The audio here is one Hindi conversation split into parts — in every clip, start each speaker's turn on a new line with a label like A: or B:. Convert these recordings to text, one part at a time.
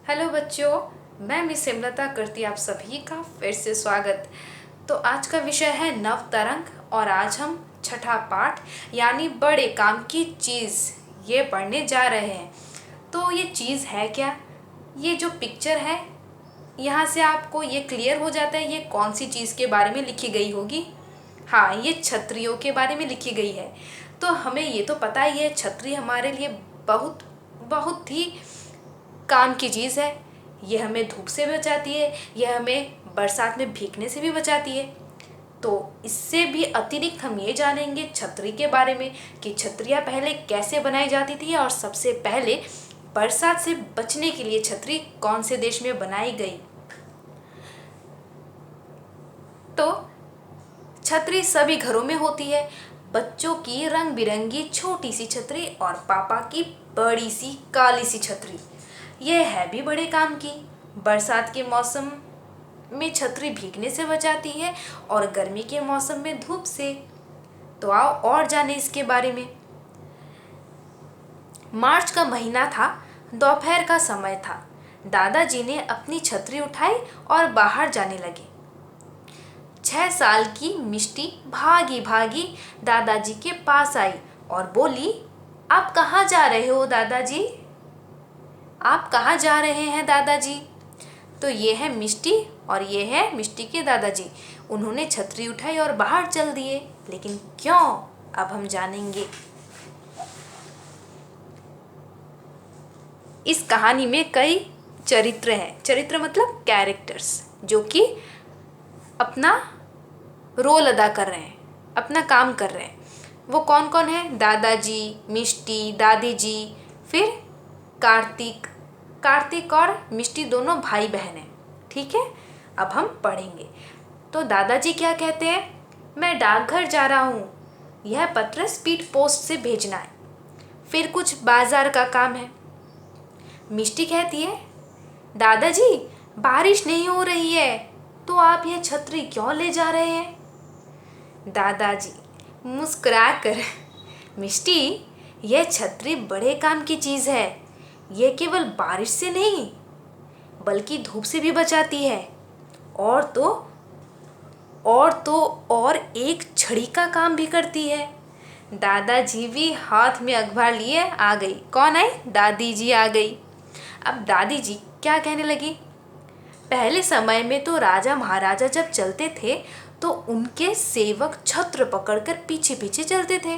A: हेलो बच्चों, मैं मिस हेमलता करती आप सभी का फिर से स्वागत। तो आज का विषय है नव तरंग और आज हम छठा पाठ यानी बड़े काम की चीज़ ये पढ़ने जा रहे हैं। तो ये चीज़ है क्या? ये जो पिक्चर है यहाँ से आपको ये क्लियर हो जाता है ये कौन सी चीज़ के बारे में लिखी गई होगी। हाँ, ये छतरियों के बारे में लिखी गई है। तो हमें ये तो पता ही है छतरी हमारे लिए बहुत बहुत ही काम की चीज़ है। ये हमें धूप से बचाती है, यह हमें बरसात में भीगने से भी बचाती है। तो इससे भी अतिरिक्त हम ये जानेंगे छतरी के बारे में कि छतरियाँ पहले कैसे बनाई जाती थी और सबसे पहले बरसात से बचने के लिए छतरी कौन से देश में बनाई गई। तो छतरी सभी घरों में होती है। बच्चों की रंग बिरंगी छोटी सी छतरी और पापा की बड़ी सी काली सी छतरी, यह है भी बड़े काम की। बरसात के मौसम में छतरी भीगने से बचाती है और गर्मी के मौसम में धूप से। तो आओ और जाने इसके बारे में। मार्च का महीना था, दोपहर का समय था। दादाजी ने अपनी छतरी उठाई और बाहर जाने लगे। 6 साल की मिष्टी भागी भागी दादाजी के पास आई और बोली, आप कहाँ जा रहे हो दादाजी? आप कहाँ जा रहे हैं दादाजी? तो ये है मिष्टी और ये है मिष्टी के दादाजी। उन्होंने छतरी उठाई और बाहर चल दिए। लेकिन क्यों? अब हम जानेंगे। इस कहानी में कई चरित्र हैं। चरित्र मतलब कैरेक्टर्स जो कि अपना रोल अदा कर रहे हैं, अपना काम कर रहे हैं। वो कौन कौन है? दादाजी, मिष्टी, दादी जी, फिर कार्तिक। कार्तिक और मिष्टी दोनों भाई बहन हैं। ठीक है, अब हम पढ़ेंगे। तो दादाजी क्या कहते हैं? मैं डाकघर जा रहा हूँ, यह पत्र स्पीड पोस्ट से भेजना है। फिर कुछ बाजार का काम है। मिष्टी कहती है, दादाजी बारिश नहीं हो रही है, तो आप यह छतरी क्यों ले जा रहे हैं? दादाजी मुस्कुरा कर, मिष्टी यह छतरी बड़े काम की चीज़ है। यह केवल बारिश से नहीं बल्कि धूप से भी बचाती है। और और एक छड़ी का काम भी करती है। दादाजी भी हाथ में अखबार लिए आ गई। कौन आई? दादी जी आ गई। अब दादी जी क्या कहने लगी? पहले समय में तो राजा महाराजा जब चलते थे तो उनके सेवक छत्र पकड़कर पीछे पीछे चलते थे।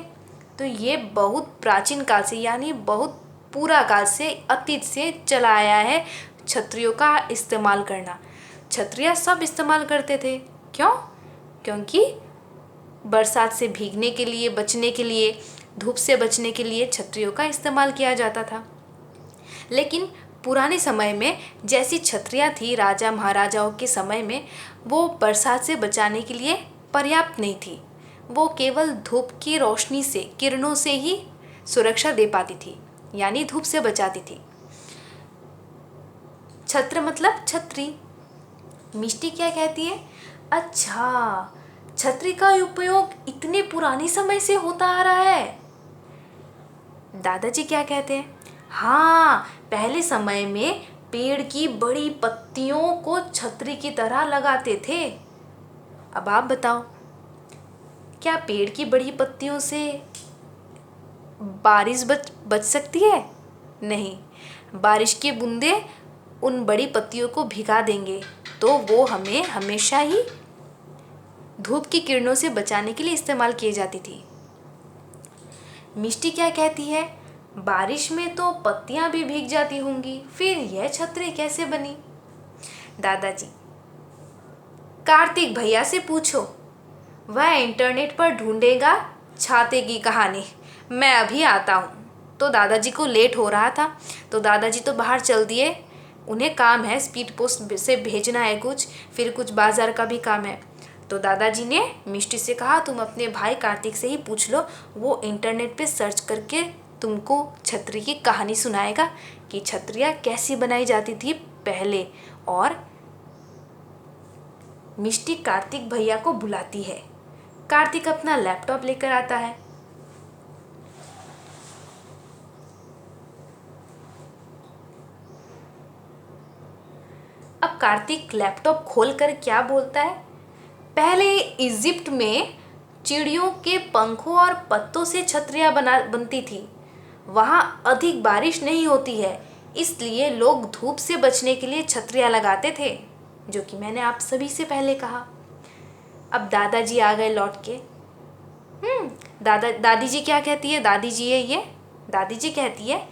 A: तो ये बहुत प्राचीन काल से यानी बहुत पूरा काल से अतीत से चला आया है छतरियों का इस्तेमाल करना। छतरियाँ सब इस्तेमाल करते थे। क्यों? क्योंकि बरसात से भीगने के लिए, बचने के लिए, धूप से बचने के लिए छतरियों का इस्तेमाल किया जाता था। लेकिन पुराने समय में जैसी छतरियाँ थी राजा महाराजाओं के समय में, वो बरसात से बचाने के लिए पर्याप्त नहीं थी। वो केवल धूप की रोशनी से, किरणों से ही सुरक्षा दे पाती थी, यानी धूप से बचाती थी। छत्र मतलब छतरी। मिष्टी क्या कहती है? अच्छा, छतरी का उपयोग इतने पुराने समय से होता आ रहा है। दादाजी क्या कहते हैं? हाँ, पहले समय में पेड़ की बड़ी पत्तियों को छतरी की तरह लगाते थे। अब आप बताओ, क्या पेड़ की बड़ी पत्तियों से बारिश बच सकती है? नहीं, बारिश की बूंदें उन बड़ी पत्तियों को भिगा देंगे, तो वो हमें हमेशा ही धूप की किरणों से बचाने के लिए इस्तेमाल की जाती थी। मिष्टी क्या कहती है? बारिश में तो पत्तियां भी भीग जाती होंगी, फिर यह छतरी कैसे बनी? दादाजी, कार्तिक भैया से पूछो, वह इंटरनेट पर ढूंढेगा छाते की कहानी। मैं अभी आता हूँ। तो दादाजी को लेट हो रहा था, तो दादाजी तो बाहर चल दिए। उन्हें काम है, स्पीड पोस्ट से भेजना है कुछ, फिर कुछ बाजार का भी काम है। तो दादाजी ने मिष्टी से कहा, तुम अपने भाई कार्तिक से ही पूछ लो, वो इंटरनेट पे सर्च करके तुमको छतरी की कहानी सुनाएगा कि छतरियाँ कैसी बनाई जाती थी पहले। और मिष्टी कार्तिक भैया को बुलाती है। कार्तिक अपना लैपटॉप लेकर आता है। अब कार्तिक लैपटॉप खोलकर क्या बोलता है, पहले इजिप्ट में चिड़ियों के पंखों और पत्तों से छतरियाँ बनती थी। वहाँ अधिक बारिश नहीं होती है, इसलिए लोग धूप से बचने के लिए छतरियाँ लगाते थे, जो कि मैंने आप सभी से पहले कहा। अब दादाजी आ गए लौट के। दादी जी क्या कहती है, दादी जी है ये, दादी जी कहती है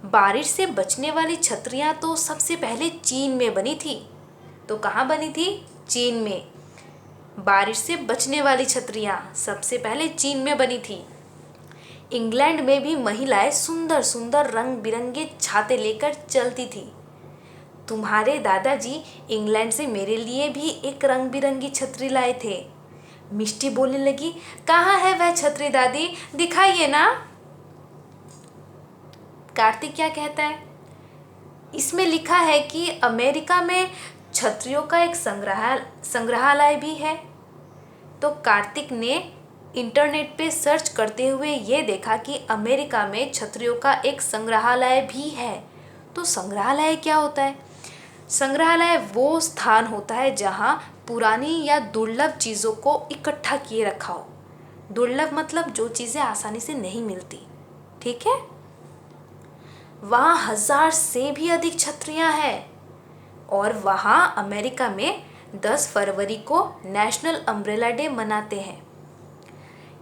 A: बारिश से बचने वाली छतरियाँ तो सबसे पहले चीन में बनी थी। तो कहाँ बनी थी? चीन में। बारिश से बचने वाली छतरियाँ सबसे पहले चीन में बनी थी। इंग्लैंड में भी महिलाएं सुंदर सुंदर रंग बिरंगे छाते लेकर चलती थी। तुम्हारे दादाजी इंग्लैंड से मेरे लिए भी एक रंग बिरंगी छतरी लाए थे। मिष्टी बोलने लगी, कहाँ है वह छतरी दादी, दिखाइए ना। कार्तिक क्या कहता है, इसमें लिखा है कि अमेरिका में छतरियों का एक संग्रहालय भी है। तो कार्तिक ने इंटरनेट पे सर्च करते हुए ये देखा कि अमेरिका में छतरियों का एक संग्रहालय भी है। तो संग्रहालय क्या होता है? संग्रहालय वो स्थान होता है जहाँ पुरानी या दुर्लभ चीज़ों को इकट्ठा किए रखा हो। दुर्लभ मतलब जो चीज़ें आसानी से नहीं मिलती, ठीक है। वहाँ 1000 से भी अधिक छतरियाँ हैं और वहाँ अमेरिका में 10 फरवरी को नेशनल अम्ब्रेला डे मनाते हैं।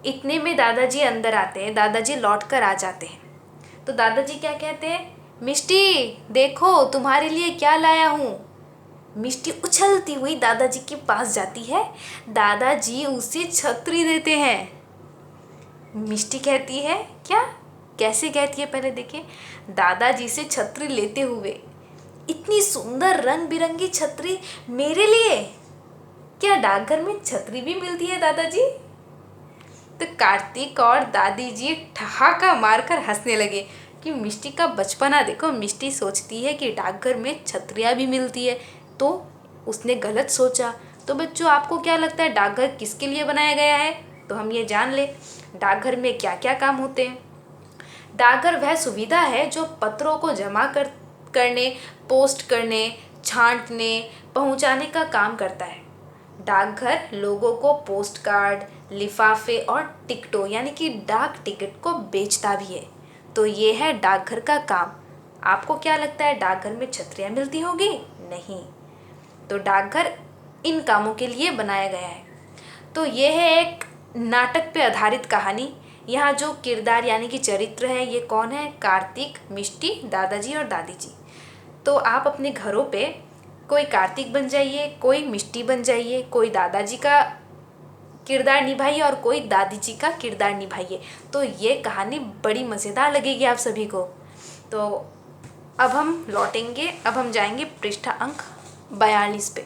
A: इतने में दादाजी अंदर आते हैं, दादाजी लौट कर आ जाते हैं। तो दादाजी क्या कहते हैं, मिष्टी देखो तुम्हारे लिए क्या लाया हूँ। मिष्टी उछलती हुई दादाजी के पास जाती है, दादाजी उसे छतरी देते हैं। मिष्टी कहती है, क्या, कैसे कहती है पहले देखें। दादाजी से छतरी लेते हुए, इतनी सुंदर रंग बिरंगी छतरी मेरे लिए, क्या डाकघर में छतरी भी मिलती है दादाजी? तो कार्तिक और दादी जी ठहाका मारकर हंसने लगे कि मिष्टी का बचपना देखो। मिष्टी सोचती है कि डाकघर में छतरियाँ भी मिलती है, तो उसने गलत सोचा। तो बच्चों, आपको क्या लगता है डाकघर किसके लिए बनाया गया है? तो हम ये जान ले डाकघर में क्या क्या काम होते हैं। डाकघर वह सुविधा है जो पत्रों को जमा करने, पोस्ट करने, छांटने, पहुंचाने का काम करता है। डाकघर लोगों को पोस्ट कार्ड, लिफाफे और टिकटों यानी कि डाक टिकट को बेचता भी है। तो ये है डाकघर का काम। आपको क्या लगता है डाकघर में छतरियाँ मिलती होगी? नहीं। तो डाकघर इन कामों के लिए बनाया गया है। तो ये है एक नाटक पे आधारित कहानी। यहाँ जो किरदार यानी कि चरित्र है, ये कौन है? कार्तिक, मिष्टी, दादाजी और दादी जी। तो आप अपने घरों पे कोई कार्तिक बन जाइए, कोई मिष्टी बन जाइए, कोई दादाजी का किरदार निभाइए और कोई दादी जी का किरदार निभाइए। तो ये कहानी बड़ी मज़ेदार लगेगी आप सभी को। तो अब हम लौटेंगे, अब हम जाएंगे पृष्ठा अंक 42 पे।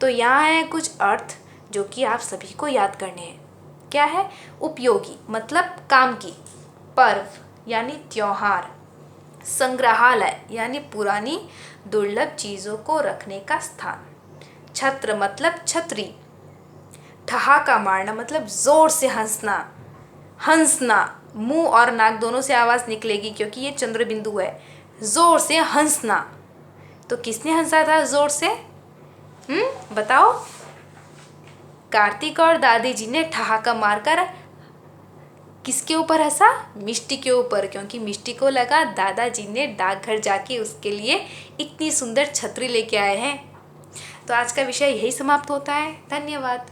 A: तो यहाँ है कुछ अर्थ जो कि आप सभी को याद करने हैं। क्या है? उपयोगी मतलब काम की, पर्व यानी त्योहार, संग्रहालय यानी पुरानी दुर्लभ चीज़ों को रखने का स्थान, छत्र मतलब छतरी, ठहाका मारना मतलब ज़ोर से हंसना। हंसना, मुंह और नाक दोनों से आवाज़ निकलेगी क्योंकि ये चंद्र बिंदु है। ज़ोर से हंसना, तो किसने हंसा था ज़ोर से? बताओ। कार्तिक और दादी जी ने ठहाका मारकर किसके ऊपर हंसा? मिष्टी के ऊपर, क्योंकि मिष्टी को लगा दादाजी ने डाकघर जाके उसके लिए इतनी सुंदर छतरी लेके आए हैं। तो आज का विषय यही समाप्त होता है। धन्यवाद।